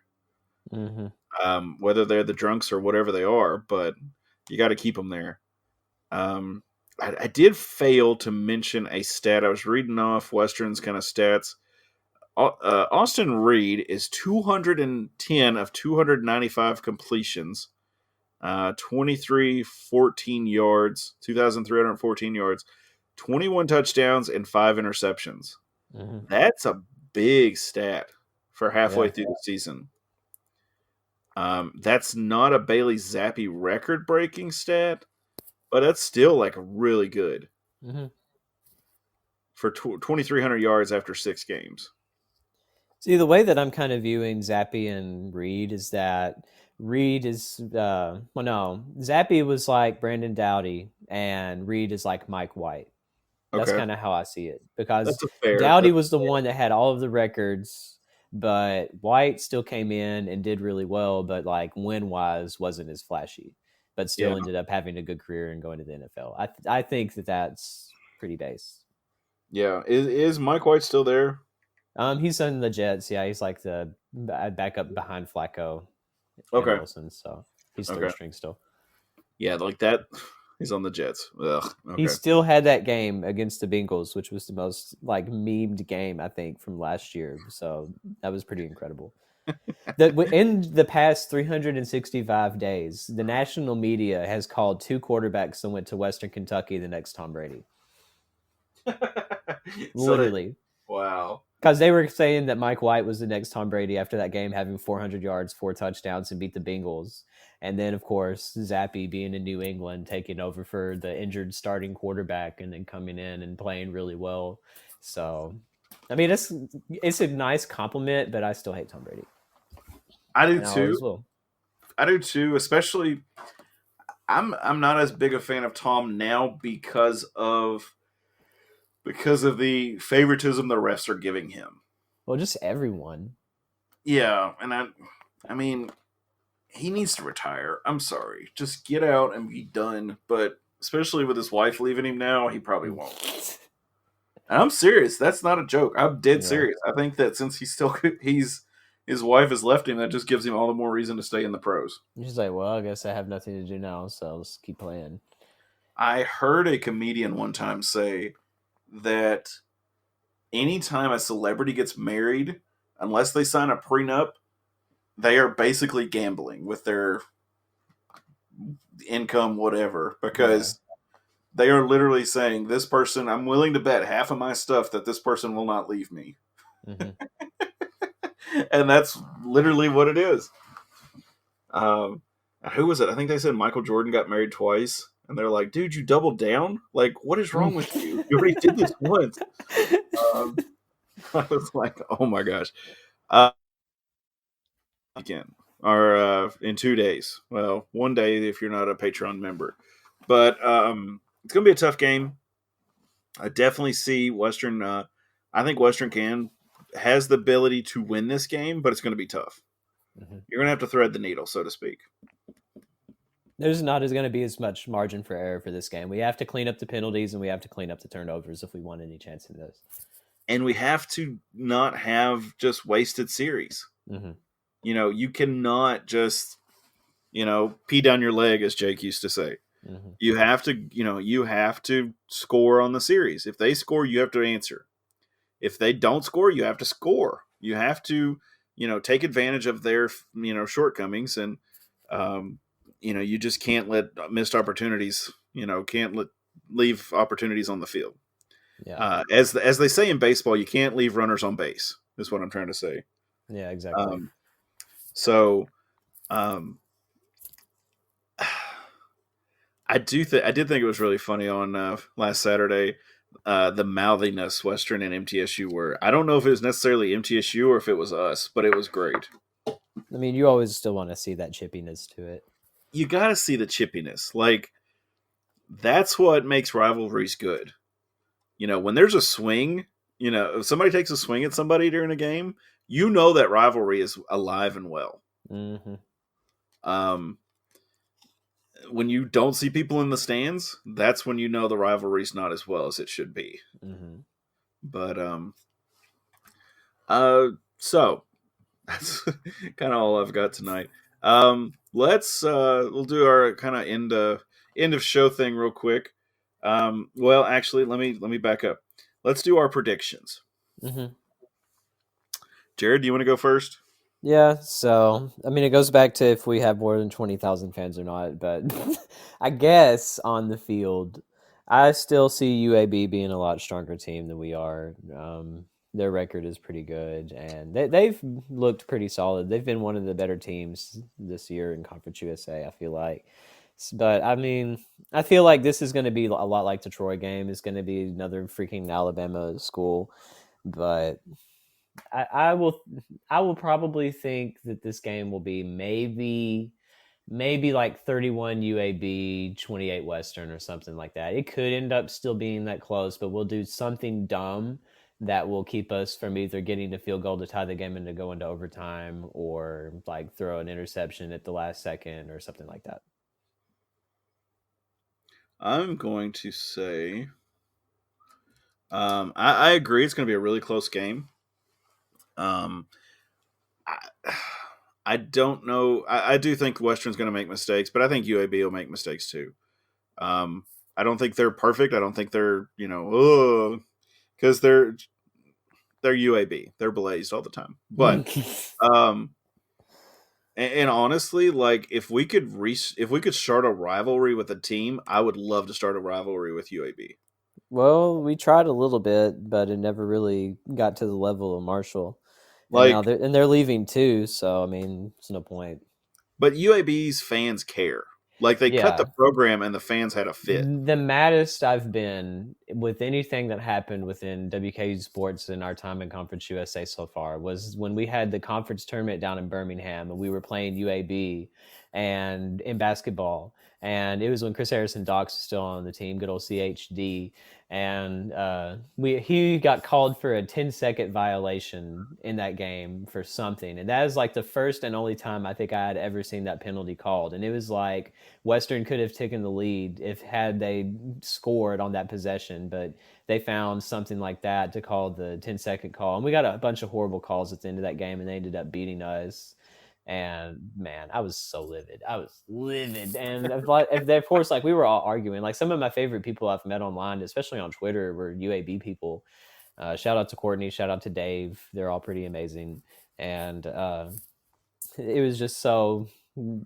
whether they're the drunks or whatever they are, but you got to keep them there. I did fail to mention a stat. I was reading off Western's kind of stats. Austin Reed is 210 of 295 completions, 2,314 yards, 2,314 yards, 21 touchdowns, and 5 interceptions. That's a big stat for halfway through the season. That's not a Bailey Zappi record-breaking stat, but that's still like really good for 2,300 yards after 6 games. See, the way that I'm kind of viewing Zappi and Reed is that Reed is, Zappi was like Brandon Doughty, and Reed is like Mike White. That's kind of how I see it, because Doughty was the one that had all of the records, but White still came in and did really well, but like win-wise wasn't as flashy, but still ended up having a good career and going to the NFL. I think that's pretty base. Yeah. Is Mike White still there? He's on the Jets. Yeah, he's like the backup behind Flacco and Wilson, so he's third string still. Yeah, like that. He's on the Jets. Ugh, okay. He still had that game against the Bengals, which was the most like memed game, I think, from last year. So that was pretty incredible. In the past 365 days, the national media has called 2 quarterbacks that went to Western Kentucky the next Tom Brady. Literally. Wow. Because they were saying that Mike White was the next Tom Brady after that game, having 400 yards, 4 touchdowns, and beat the Bengals. And then, of course, Zappi being in New England, taking over for the injured starting quarterback and then coming in and playing really well. So, I mean, it's a nice compliment, but I still hate Tom Brady. I do too. I do too, especially I'm not as big a fan of Tom now because of the favoritism the refs are giving him. Well, just everyone. Yeah, and I mean, he needs to retire. I'm sorry. Just get out and be done. But especially with his wife leaving him now, he probably won't. And I'm serious. That's not a joke. I'm dead serious. I think that since his wife has left him, that just gives him all the more reason to stay in the pros. He's like, well, I guess I have nothing to do now, so I'll just keep playing. I heard a comedian one time say that anytime a celebrity gets married, unless they sign a prenup, they are basically gambling with their income, whatever, because they are literally saying, this person, I'm willing to bet half of my stuff that this person will not leave me. And that's literally what it is. Who was it? I think they said Michael Jordan got married twice. And they're like, dude, you doubled down? Like, what is wrong with you? You already did this once. I was like, oh my gosh. Again, or in 2 days. Well, 1 day if you're not a Patreon member. But it's going to be a tough game. I definitely see Western. I think Western has the ability to win this game, but it's going to be tough. You're going to have to thread the needle, so to speak. There's not going to be as much margin for error for this game. We have to clean up the penalties and we have to clean up the turnovers if we want any chance in this. And we have to not have just wasted series. You know, you cannot just, pee down your leg, as Jake used to say. You have to score on the series. If they score, you have to answer. If they don't score, you have to score. You have to, take advantage of their, shortcomings. And, you just can't let missed opportunities. Can't leave opportunities on the field. Yeah. As they say in baseball, you can't leave runners on base. Is what I'm trying to say. Yeah, exactly. So, um, I did think it was really funny on last Saturday. The mouthiness Western and MTSU were. I don't know if it was necessarily MTSU or if it was us, but it was great. I mean, you always still want to see that chippiness to it. You got to see the chippiness. Like, that's what makes rivalries good. When there's a swing, if somebody takes a swing at somebody during a game, that rivalry is alive and well. Mm-hmm. When you don't see people in the stands, that's when the rivalry's not as well as it should be. Mm-hmm. But so that's kind of all I've got tonight. We'll do our kind of end of show thing real quick. Well, actually, let me back up. Let's do our predictions. Mm-hmm. Jared, do you want to go first? Yeah, so I mean, it goes back to if we have more than 20,000 fans or not. But I guess on the field, I still see UAB being a lot stronger team than we are. Their record is pretty good, and they've looked pretty solid. They've been one of the better teams this year in Conference USA, I feel like. But I mean, I feel like this is going to be a lot like the Troy game. It's going to be another freaking Alabama school, but I will probably think that this game will be maybe like 31 UAB, 28 Western or something like that. It could end up still being that close, but we'll do something dumb that will keep us from either getting a field goal to tie the game and to go into overtime, or like throw an interception at the last second or something like that. I'm going to say I agree it's going to be a really close game. I don't know. I do think Western's going to make mistakes, but I think UAB will make mistakes too. I don't think they're perfect. I don't think they're because they're UAB. They're blazed all the time. But and honestly, like if we could start a rivalry with a team, I would love to start a rivalry with UAB. Well, we tried a little bit, but it never really got to the level of Marshall. And Like, now they're leaving too, so I mean, it's no point. But UAB's fans care. Like they cut the program and the fans had a fit. The maddest I've been with anything that happened within WKU sports in our time in Conference USA so far was when we had the conference tournament down in Birmingham and we were playing UAB and in basketball. And it was when Chris Harrison Docks was still on the team, good old CHD. And he got called for a 10-second violation in that game for something. And that is like the first and only time I think I had ever seen that penalty called. And it was like Western could have taken the lead had they scored on that possession. But they found something like that to call the 10-second call. And we got a bunch of horrible calls at the end of that game, and they ended up beating us. And man, I was so livid. And of course, like we were all arguing. Like some of my favorite people I've met online, especially on Twitter, were UAB people. Shout out to Courtney. Shout out to Dave. They're all pretty amazing. And it was just so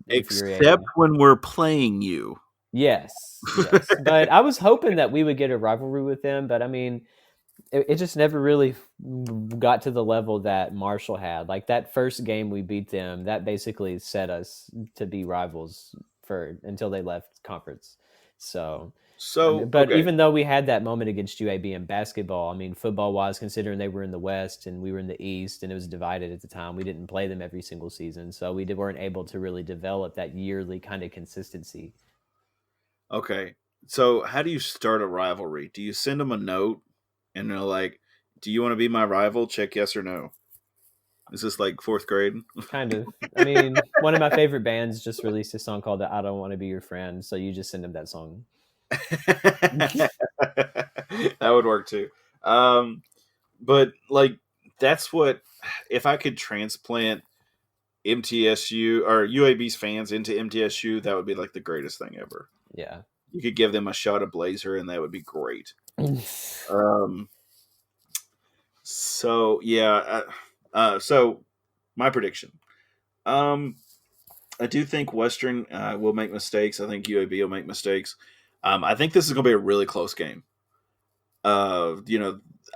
except when we're playing you. Yes. But I was hoping that we would get a rivalry with them. But I mean, it just never really got to the level that Marshall had. Like that first game we beat them, that basically set us to be rivals until they left conference. But even though we had that moment against UAB in basketball, I mean, football wise, considering they were in the West and we were in the East and it was divided at the time, we didn't play them every single season. So we weren't able to really develop that yearly kind of consistency. Okay. So how do you start a rivalry? Do you send them a note? And they're like, do you want to be my rival? Check yes or no. Is this like fourth grade? Kind of. I mean, one of my favorite bands just released a song called I Don't Want to Be Your Friend. So you just send them that song. That would work too. But like, that's what, if I could transplant MTSU or UAB's fans into MTSU, that would be like the greatest thing ever. Yeah. You could give them a shot of Blazer and that would be great. So yeah. So my prediction. I do think Western will make mistakes. I think UAB will make mistakes. I think this is going to be a really close game. I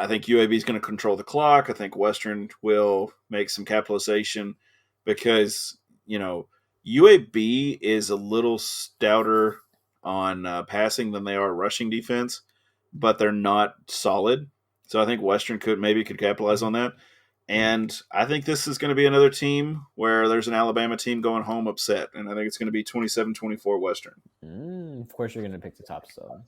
think UAB is going to control the clock. I think Western will make some capitalization because, UAB is a little stouter on passing than they are rushing defense, but they're not solid. So I think Western could capitalize on that. And I think this is going to be another team where there's an Alabama team going home upset. And I think it's going to be 27-24 Western. Of course, you're going to pick the Tops, though.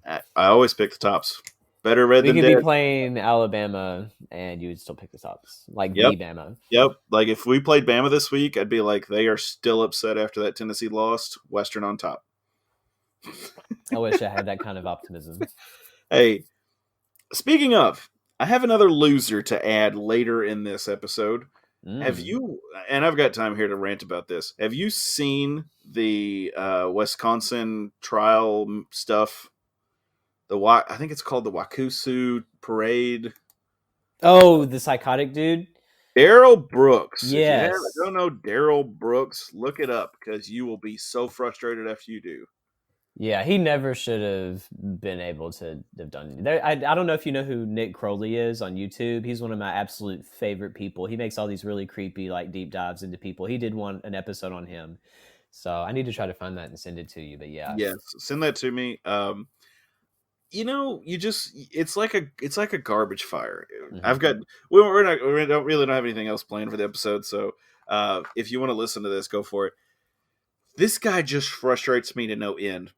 I always pick the Tops. Better red we than could dead. be playing Alabama, and you would still pick the Tops. Like Yep. the Bama. Yep. Like if we played Bama this week, I'd be like, they are still upset after that Tennessee lost. Western on top. I wish I had that kind of optimism. Hey, speaking of, I have another loser to add later in this episode. Have you, and I've got time here to rant about this, have you seen the Wisconsin trial stuff? I think it's called the Waukesha Parade. Oh, the psychotic dude? Darrell Brooks. Yes. If you don't know Darrell Brooks, look it up because you will be so frustrated after you do. Yeah, he never should have been able to have done it. I don't know if you know who Nick Crowley is on YouTube. He's one of my absolute favorite people. He makes all these really creepy, like, deep dives into people. He did an episode on him. So I need to try to find that and send it to you. But yeah. Yes, send that to me. It's like a garbage fire. Mm-hmm. I've got we don't have anything else planned for the episode, so if you want to listen to this, go for it. This guy just frustrates me to no end.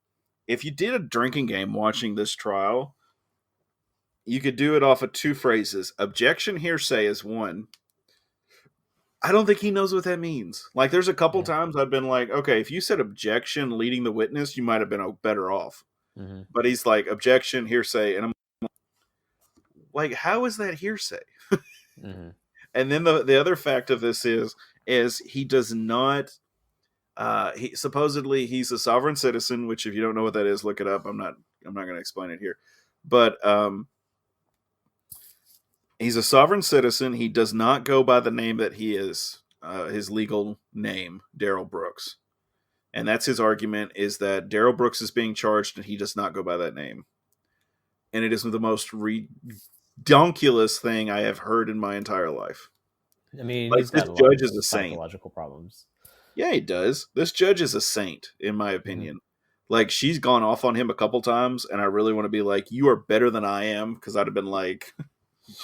If you did a drinking game watching this trial, you could do it off of two phrases. Objection, hearsay is one. I don't think he knows what that means. Like, there's a couple times I've been like, okay, if you said objection leading the witness, you might have been better off. Mm-hmm. But he's like, objection, hearsay. And I'm like, how is that hearsay? Mm-hmm. And then the other fact of this is he does not, supposedly he's a sovereign citizen, which if you don't know what that is, look it up. I'm not going to explain it here. But he's a sovereign citizen. He does not go by the name that he is, his legal name, Darrell Brooks. And that's his argument, is that Darrell Brooks is being charged and he does not go by that name. And it is the most redonkulous thing I have heard in my entire life. I mean, like, he's this got judge is a saint. Psychological problems. Yeah, he does. This judge is a saint, in my opinion. Mm-hmm. Like, she's gone off on him a couple times, and I really want to be like, you are better than I am, because I'd have been like,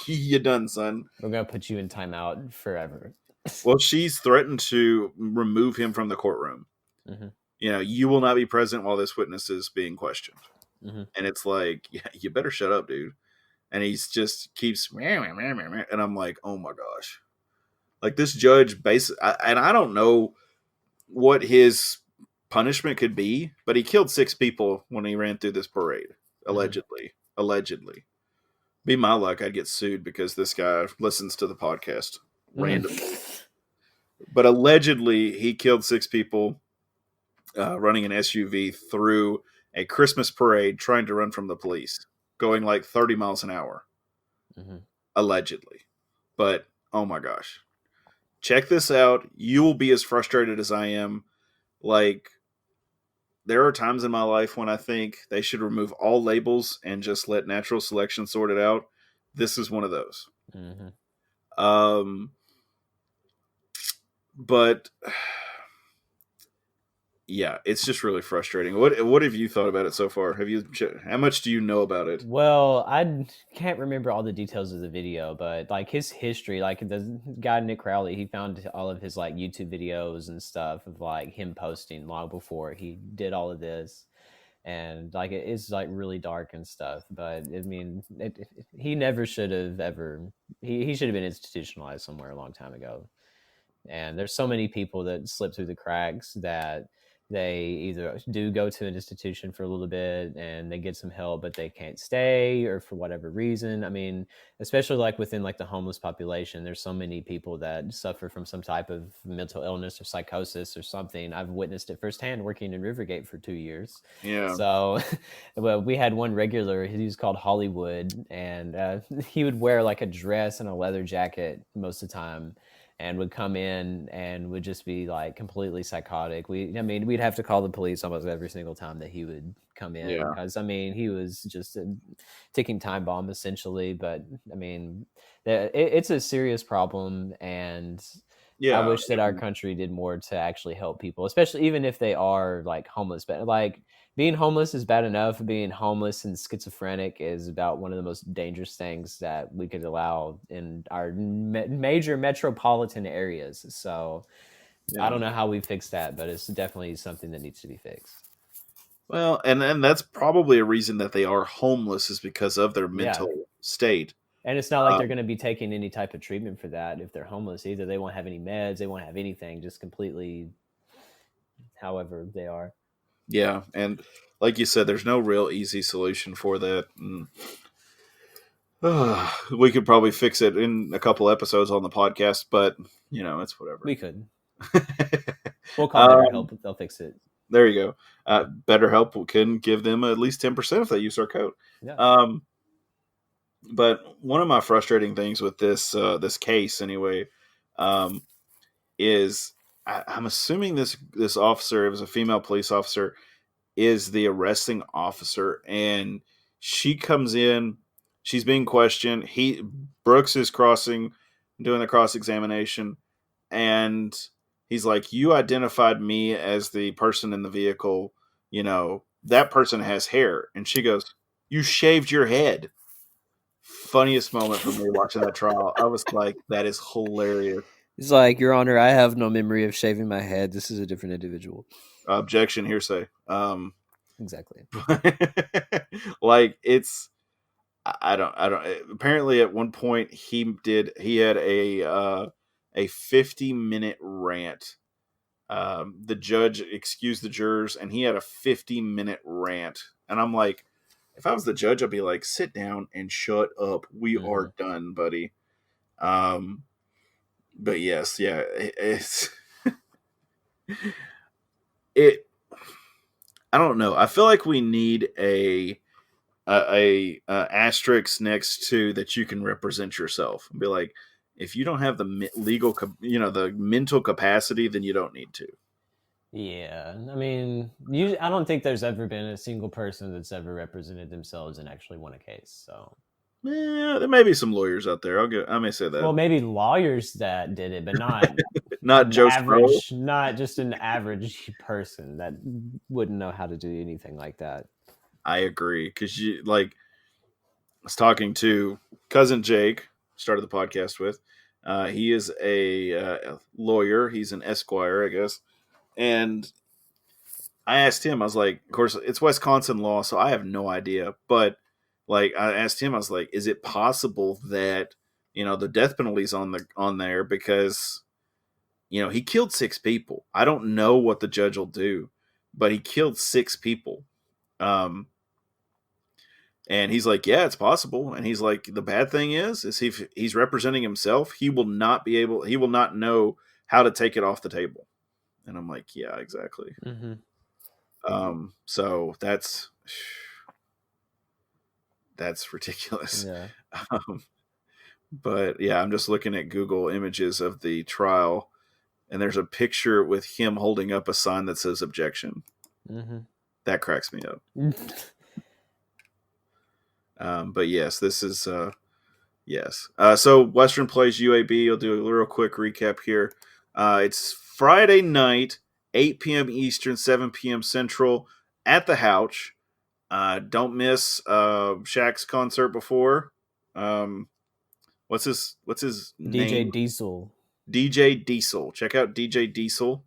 you done, son. We're going to put you in timeout forever. Well, she's threatened to remove him from the courtroom. Mm-hmm. You will not be present while this witness is being questioned. Mm-hmm. And it's like, yeah, you better shut up, dude. And he's just keeps, and I'm like, oh my gosh. Like, this judge, and I don't know what his punishment could be, but he killed 6 people when he ran through this parade, allegedly. Mm-hmm. Allegedly. Be my luck, I'd get sued because this guy listens to the podcast randomly. But allegedly, he killed 6 people running an SUV through a Christmas parade trying to run from the police, going like 30 miles an hour. Mm-hmm. Allegedly. But, oh my gosh. Check this out. You will be as frustrated as I am. Like, there are times in my life when I think they should remove all labels and just let natural selection sort it out. This is one of those. Mm-hmm. But yeah, it's just really frustrating. What have you thought about it so far? How much do you know about it? Well, I can't remember all the details of the video, but like his history, like the guy Nick Crowley, he found all of his like YouTube videos and stuff of like him posting long before he did all of this. And like it is like really dark and stuff, but I mean, he never should have ever. He should have been institutionalized somewhere a long time ago. And there's so many people that slip through the cracks that they either do go to an institution for a little bit and they get some help, but they can't stay or for whatever reason. I mean, especially like within like the homeless population, there's so many people that suffer from some type of mental illness or psychosis or something. I've witnessed it firsthand working in Rivergate for 2 years. Yeah. So, well, we had one regular, he was called Hollywood, and he would wear like a dress and a leather jacket most of the time. and would come in and would just be like completely psychotic. We'd have to call the police almost every single time that he would come in, because he was just a ticking time bomb essentially. But it's a serious problem, and I wish that our country did more to actually help people, especially even if they are like homeless. But like, being homeless is bad enough. Being homeless and schizophrenic is about one of the most dangerous things that we could allow in our major metropolitan areas. So I don't know how we fix that, but it's definitely something that needs to be fixed. Well, and that's probably a reason that they are homeless, is because of their mental state. And it's not like they're going to be taking any type of treatment for that if they're homeless either. They won't have any meds. They won't have anything, just completely however they are. Yeah, and like you said, there's no real easy solution for that. We could probably fix it in a couple episodes on the podcast, but it's whatever. We could. We'll call Betterhelp. They'll fix it. There you go. Betterhelp can give them at least 10% if they use our code. Yeah. But one of my frustrating things with this case, anyway, is I'm assuming this officer, it was a female police officer, is the arresting officer, and she comes in. She's being questioned. Brooks is doing the cross-examination, and he's like, "You identified me as the person in the vehicle. That person has hair." And she goes, "You shaved your head." Funniest moment for me watching that trial. I was like, that is hilarious. He's like, "Your Honor, I have no memory of shaving my head. This is a different individual." Objection, hearsay. Exactly. Like, it's, I don't. Apparently, at one point he had a 50-minute rant. The judge excused the jurors, and he had a 50-minute rant. And I'm like, if I was the judge, I'd be like, sit down and shut up. We are done, buddy. But yes, yeah, it's I don't know. I feel like we need a asterisk next to that you can represent yourself and be like, if you don't have the legal, the mental capacity, then you don't need to. Yeah, I don't think there's ever been a single person that's ever represented themselves and actually won a case. So, yeah, there may be some lawyers out there. I may say that. Well, maybe lawyers that did it, but not not Joe average, not just an average person that wouldn't know how to do anything like that. I agree, because I was talking to cousin Jake, started the podcast with. He is a lawyer. He's an esquire, I guess. And I asked him, I was like, of course, it's Wisconsin law, so I have no idea. But I asked him, I was like, is it possible that, the death penalty's on there because, he killed 6 people. I don't know what the judge will do, but he killed 6 people. And he's like, yeah, it's possible. And he's like, the bad thing is if he's representing himself, he will not know how to take it off the table. And I'm like, yeah, exactly. Mm-hmm. So that's ridiculous. Yeah. But yeah, I'm just looking at Google images of the trial, and there's a picture with him holding up a sign that says objection. Mm-hmm. That cracks me up. But yes, this is yes. So Western plays UAB. I'll do a real quick recap here. It's Friday night, 8 p.m. Eastern, 7 p.m. Central at the Houch. Don't miss Shaq's concert before. What's his name? DJ Diesel. DJ Diesel. Check out DJ Diesel.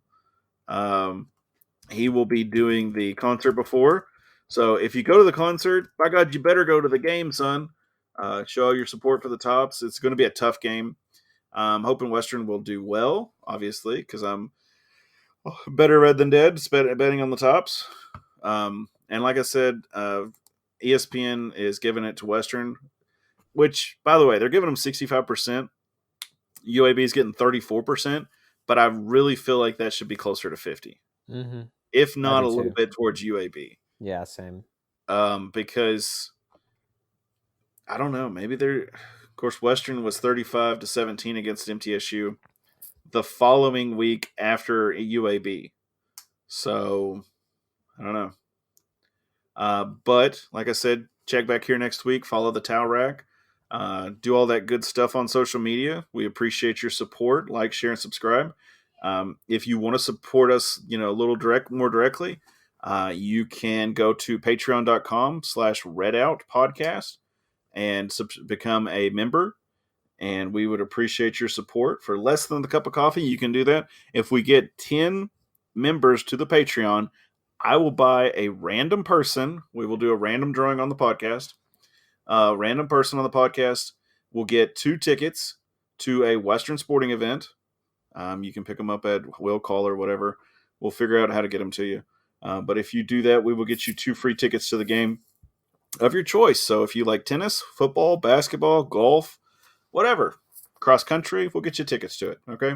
He will be doing the concert before. So if you go to the concert, by God, you better go to the game, son. Show your support for the Tops. It's going to be a tough game. I'm hoping Western will do well, obviously, because I'm better red than dead, betting on the Tops. And like I said, ESPN is giving it to Western, which, by the way, they're giving them 65%. UAB is getting 34%, but I really feel like that should be closer to 50. Mm-hmm. If not a little bit towards UAB. Yeah, same. Because I don't know, maybe they're, of course, Western was 35-17 against MTSU. the following week after UAB. So I don't know. But like I said, check back here next week. Follow the Towel Rack. Do all that good stuff on social media. We appreciate your support. Like, share, and subscribe. If you want to support us, a little more directly, you can go to patreon.com/redoutpodcast and become a member. And we would appreciate your support. For less than the cup of coffee, you can do that. If we get 10 members to the Patreon, I will buy a random person. We will do a random drawing on the podcast. A random person on the podcast will get 2 tickets to a Western sporting event. You can pick them up at will call or whatever. We'll figure out how to get them to you. But if you do that, we will get you 2 free tickets to the game of your choice. So if you like tennis, football, basketball, golf, whatever, cross country, we'll get you tickets to it. Okay.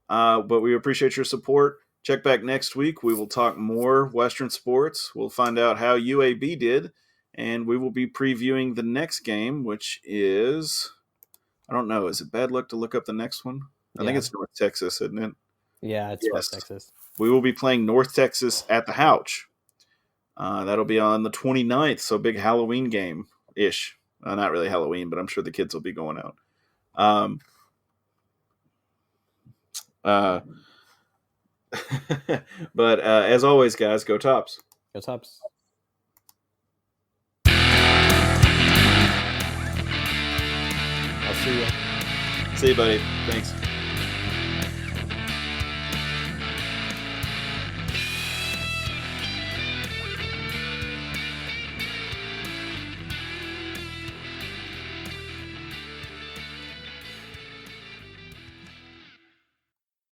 But we appreciate your support. Check back next week. We will talk more Western sports. We'll find out how UAB did, and we will be previewing the next game, which is, I don't know, is it bad luck to look up the next one? I think it's North Texas, isn't it? Yeah, it's North Texas. We will be playing North Texas at the Houch. That'll be on the 29th, so big Halloween game-ish. Not really Halloween, but I'm sure the kids will be going out. But as always, guys, go Tops. Go Tops. I'll see you. See you, buddy. Thanks.